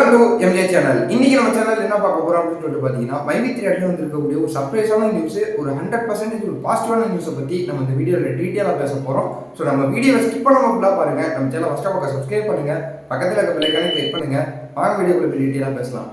Welcome to MJ channel. இன்னைக்கு நம்ம channel என்ன பார்க்க போறோம் அப்படின்னு சொல்லிட்டு பார்த்தீங்கன்னா, மைவி3 வந்திருக்கக்கூடிய ஒரு சர்ப்ரைஸான நியூஸ், ஒரு 100% ஒரு பாசிட்டிவான நியூஸை பற்றி நம்ம இந்த வீடியோவில் டீட்டெயிலாக பேச போகிறோம். ஸோ நம்ம வீடியோவை ஸ்கிப் பண்ணாம ஃபுல்லாக பாருங்க. நம்ம சேனல் ஃபர்ஸ்ட் பக்கம் சப்ஸ்கிரைப் பண்ணுங்க, பக்கத்தில் இருக்க பெல் ஐகானை கிளிக் பண்ணுங்க. வாங்க வீடியோக்குள்ள டீட்டெயிலாக பேசலாம்.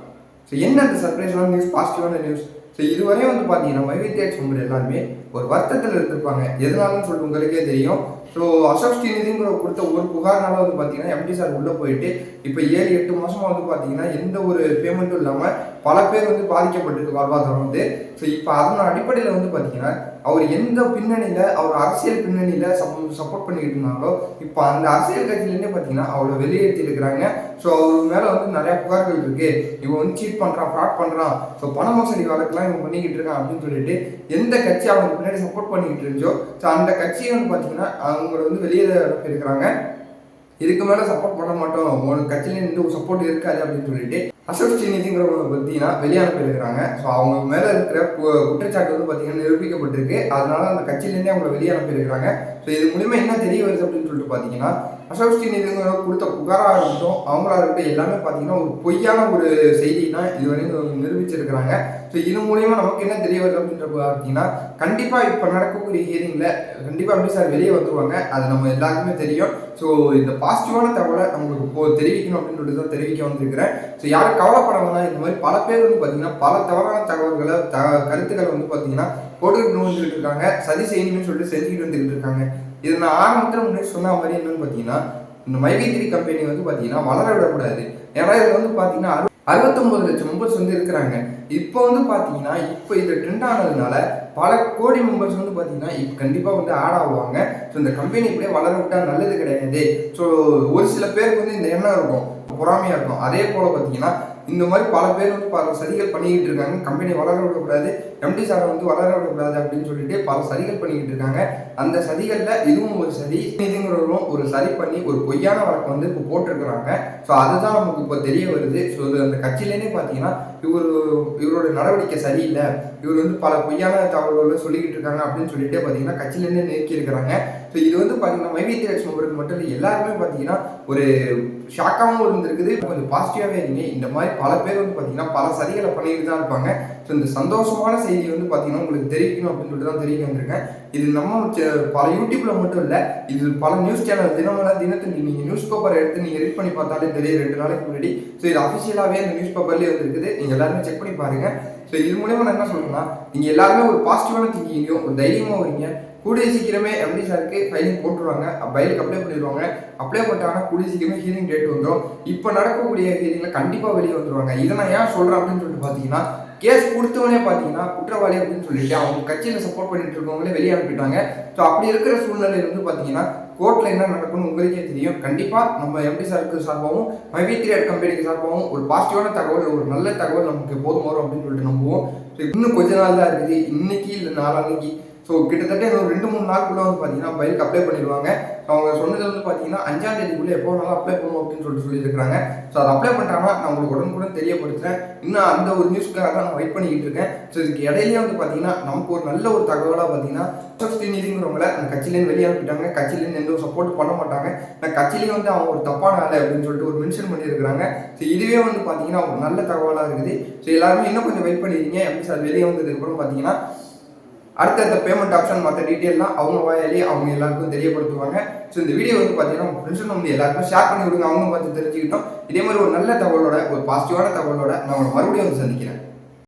ஸோ என்ன அந்த சர்ப்ரைஸான நியூஸ், பாசிட்டிவான நியூஸ்? ஸோ இதுவரையும் வந்து பார்த்தீங்கன்னா மைவி3 எல்லாருமே ஒரு வருத்தத்தில் இருந்திருப்பாங்க. எதனாலன்னு சொல்லிட்டு உங்களுக்கே தெரியும். ஸோ அசோக் ஸ்ரீநிதிங்கிற கொடுத்த ஒரு புகார்னால வந்து பார்த்தீங்கன்னா எம்டி சார் உள்ளே போயிட்டு இப்போ 7-8 மாதமாக வந்து பார்த்தீங்கன்னா எந்த ஒரு பேமெண்ட்டும் இல்லாமல் பல பேர் வந்து பாதிக்கப்பட்டிருக்கு வாழ்வாதாரம் வந்து. ஸோ இப்போ அதன் அடிப்படையில் வந்து பார்த்தீங்கன்னா அவர் எந்த பின்னணியில், அவர் அரசியல் பின்னணியில் சப்போர்ட் பண்ணிக்கிட்டு இருந்தாங்களோ இப்போ அந்த அரசியல் கட்சியிலேருந்தே பார்த்தீங்கன்னா அவரை வெளியேற்றி இருக்கிறாங்க. ஸோ அவர் மேலே வந்து நிறையா புகார்கள் இருக்குது. இவன் வந்து சீட் பண்ணுறான், ஃப்ராட் பண்ணுறான், ஸோ பண மோசடி வழக்கெல்லாம் இவன் பண்ணிக்கிட்டு இருக்கான் அப்படின்னு சொல்லிட்டு எந்த கட்சி அவங்களுக்கு பின்னாடி சப்போர்ட் பண்ணிக்கிட்டு இருந்துச்சோ ஸோ அந்த கட்சியை வந்து பார்த்தீங்கன்னா அவங்கள வந்து வெளியே இருக்கிறாங்க. இதுக்கு மேலே சப்போர்ட் பண்ண மாட்டோம், உங்களுக்கு கட்சியில இருந்து ஒரு சப்போர்ட் இருக்காது அப்படின்னு சொல்லிட்டு அசோக் ஸ்ரீநிதிங்கிறவங்க பார்த்தீங்கன்னா வெளியனுப்பியிருக்கிறாங்க. ஸோ அவங்க மேலே இருக்கிற குற்றச்சாட்டு வந்து பார்த்தீங்கன்னா நிரூபிக்கப்பட்டிருக்கு. அதனால அந்த கட்சியிலேருந்தே அவங்களை வெளியே அனுப்பியிருக்கிறாங்க. ஸோ இது மூலிமா என்ன தெரிய வருது அப்படின்னு சொல்லிட்டு பார்த்தீங்கன்னா, அசோக் ஸ்ரீநிதிங்கிறவங்க கொடுத்த புகாராக இருக்கட்டும், அவங்களா இருக்கட்டும், எல்லாமே பார்த்தீங்கன்னா ஒரு பொய்யான ஒரு செய்தி தான் இதுவரையும் நிரூபிச்சிருக்கிறாங்க. ஸோ இது மூலிமா நமக்கு என்ன தெரிய வருது அப்படின்ற பார்த்தீங்கன்னா, கண்டிப்பாக இப்போ நடக்கக்கூடிய ஹியரிங்கில் கண்டிப்பாக எப்படி சார் வெளியே வந்துருவாங்க, அது நம்ம எல்லாருக்குமே தெரியும். ஸோ இந்த பாசிட்டிவான தகவலை நம்மளுக்கு தெரிவிக்கணும் அப்படின்னு சொல்லிட்டு தான் தெரிவிக்க வந்திருக்கிறேன். ஸோ யாரும் கவலைப்படாமனா, இந்த மாதிரி பல பேர் வந்து பார்த்தீங்கன்னா பல தவறான தகவல்களை கருத்துக்களை வந்து பார்த்தீங்கன்னா போட்டுக்கிட்டு வந்துட்டு இருக்காங்க. சதி செய்யணும்னு சொல்லிட்டு செஞ்சுக்கிட்டு வந்துட்டு இருக்காங்க. இது நான் ஆரம்பத்தில் முன்னாடி சொன்ன மாதிரி என்னன்னு பார்த்தீங்கன்னா, இந்த மைவி3 கம்பெனி வந்து பார்த்தீங்கன்னா வளர விடக்கூடாது. ஏன்னா இது வந்து பார்த்தீங்கன்னா 69 லட்சம் மெம்பர்ஸ் வந்து இருக்கிறாங்க. இப்போ வந்து பார்த்தீங்கன்னா இப்போ இது ட்ரெண்ட் ஆனதுனால பல கோடி மெம்பர்ஸ் வந்து பார்த்தீங்கன்னா இப்போ கண்டிப்பாக வந்து ஆட் ஆகுவாங்க. ஸோ இந்த கம்பெனி இப்படியே வளர விட்டால் நல்லது கிடையாது. ஸோ ஒரு சில பேருக்கு வந்து இந்த எண்ணம் இருக்கும், பொறாமையாக இருக்கும். அதே போல் பார்த்தீங்கன்னா இந்த மாதிரி பல பேர் வந்து பல சதிகள் பண்ணிக்கிட்டு இருக்காங்க. கம்பெனி வளர விடக்கூடாது, எம்டி சாரை வந்து வளர விடக்கூடாது அப்படின்னு சொல்லிட்டு பல சதிகள் பண்ணிக்கிட்டு இருக்காங்க. அந்த சதிகளில் இதுவும் ஒரு சதி. இதுங்கிறவரும் ஒரு சதி பண்ணி ஒரு பொய்யான வழக்கு வந்து இப்போ போட்டிருக்கிறாங்க. ஸோ அதுதான் நமக்கு இப்போ தெரிய வருது. ஸோ அந்த கட்சியிலேருந்தே பார்த்தீங்கன்னா இவரோட நடவடிக்கை சரியில்லை, இவர் வந்து பல பொய்யான தகவல்களை சொல்லிக்கிட்டு இருக்காங்க அப்படின்னு சொல்லிட்டு பார்த்தீங்கன்னா கட்சியிலேருந்தே நெருக்கி இருக்கிறாங்க. ஸோ இது வந்து பார்த்தீங்கன்னா மைவி3 மெம்பருக்கு மட்டும் இல்லை, எல்லாருமே பார்த்தீங்கன்னா ஒரு ஷாக்காகவும் இருந்திருக்குது. கொஞ்சம் பாசிட்டிவாகவே இருங்க. இந்த மாதிரி பல பேர் வந்து பார்த்தீங்கன்னா பல சதிகளை பண்ணிட்டு தான் இருப்பாங்க. ஸோ இந்த சந்தோஷமான செய்தி வந்து பார்த்தீங்கன்னா உங்களுக்கு தெரிவிக்கணும் அப்படின்னு சொல்லிட்டு தான் தெரிவிக்க வந்திருக்கேன். இது நம்ம பல யூடியூப்ல மட்டும் இல்லை, இது பல நியூஸ் சேனல் தினத்தந்தி நீங்கள் நியூஸ் பேப்பர் எடுத்து நீங்கள் ரீட் பண்ணி பார்த்தாலே தெரியும் 2 நாளைக்கு முன்னாடி. ஸோ இது அஃபிஷியலாகவே அந்த நியூஸ் பேப்பர்லேயே வந்துருக்குது. நீங்கள் எல்லாருமே செக் பண்ணி பாருங்க. ஸோ இது மூலியமாக நான் என்ன சொல்றேன்னா, நீங்கள் எல்லாருமே ஒரு பாசிட்டிவான திங்கிங்கையும் ஒரு தைரியமாக வரீங்க. கூடிய சீக்கிரமே எம்டி சாருக்கு ஃபைலிங் போட்டுருவாங்க, பைலுக்கு அப்ளை பண்ணிடுவாங்க. அப்ளை பண்ணிட்டாங்கன்னா கூடிய சீக்கிரமே ஹியரிங் டேட் வந்துடும். இப்போ நடக்கக்கூடிய ஹியரிங்கில் கண்டிப்பாக வெளியே வந்துடுவாங்க. இதை நான் ஏன் சொல்கிறேன் அப்படின்னு சொல்லிட்டு பார்த்தீங்கன்னா, கேஸ் கொடுத்தவனே பார்த்தீங்கன்னா குற்றவாளி அப்படின்னு சொல்லிட்டு அவங்க கட்சியில் சப்போர்ட் பண்ணிட்டு இருக்கவங்களே வெளியே அனுப்பிட்டாங்க. ஸோ அப்படி இருக்கிற சூழ்நிலையில் வந்து பார்த்தீங்கன்னா கோர்ட்டில் என்ன நடக்கும்னு உங்களுக்கே தெரியும். கண்டிப்பாக நம்ம எம்டி சாருக்கு சார்பாகவும் மைவி3 கம்பெனிக்கு சார்பாகவும் ஒரு பாசிட்டிவான தகவல், ஒரு நல்ல தகவல் நமக்கு போதும் வரும் அப்படின்னு சொல்லிட்டு நம்புவோம். ஸோ இன்னும் கொஞ்ச நாள் தான் இருக்குது, இன்னைக்கு இல்லை நாளான்னைக்கு. ஸோ கிட்டத்தட்ட இன்னும் 2-3 நாளுக்குள்ளே வந்து பார்த்தீங்கன்னா பைலுக்கு அப்ளை பண்ணிடுவாங்க. அவங்க சொன்னது வந்து பார்த்தீங்கன்னா 5ஆம் தேதிக்குள்ளே எப்போ வேணாலும் அப்ளை பண்ணுவோம் அப்படின்னு சொல்லியிருக்காங்க. ஸோ அதை அப்ளை பண்ணிட்டாங்கன்னா நான் உங்களுக்கு உடனுக்குடன் தெரியப்படுத்துகிறேன். இன்னும் அந்த ஒரு நியூஸ்க்காக தான் நான் வெயிட் பண்ணிக்கிட்டு இருக்கேன். ஸோ இதுக்கு இடையிலேயே வந்து பார்த்தீங்கன்னா நமக்கு ஒரு நல்ல ஒரு தகவலாக பார்த்தீங்கன்னா அசோக் ஸ்ரீநிதிங்கிறவங்கள அந்த கட்சியிலேருந்து வெளியே அனுப்பிட்டாங்க. கட்சியிலேருந்து எந்த ஒரு சப்போர்ட் பண்ண மாட்டாங்க. நான் கட்சியிலேயே வந்து அவங்க ஒரு தப்பான ஆளு அப்படின்னு சொல்லிட்டு ஒரு மென்ஷன் பண்ணியிருக்கிறாங்க. ஸோ இதுவே வந்து பார்த்தீங்கன்னா ஒரு நல்ல தகவலாக இருக்குது. ஸோ எல்லாருமே இன்னும் கொஞ்சம் வெயிட் பண்ணிடுங்க. எப்படி சார் வெளியே வந்ததுக்கப்புறம் பார்த்தீங்கன்னா அடுத்த பேமெண்ட் ஆப்ஷன் மற்ற டீட்டெயிலாம் அவங்க வாயாலேயே அவங்க எல்லாருக்கும் தெரியப்படுத்துவாங்க. ஸோ இந்த வீடியோ வந்து பார்த்தீங்கன்னா உங்கள் ஃப்ரெண்ட்ஸ் வந்து எல்லாருக்கும் ஷேர் பண்ணி விடுங்க, அவங்க பார்த்து தெரிஞ்சுக்கிட்டோம். இதே மாதிரி ஒரு நல்ல தகவலோட, ஒரு பாசிட்டிவான தகவலோட நான் உங்களை மறுபடியும் வந்து சந்திக்கிறேன்.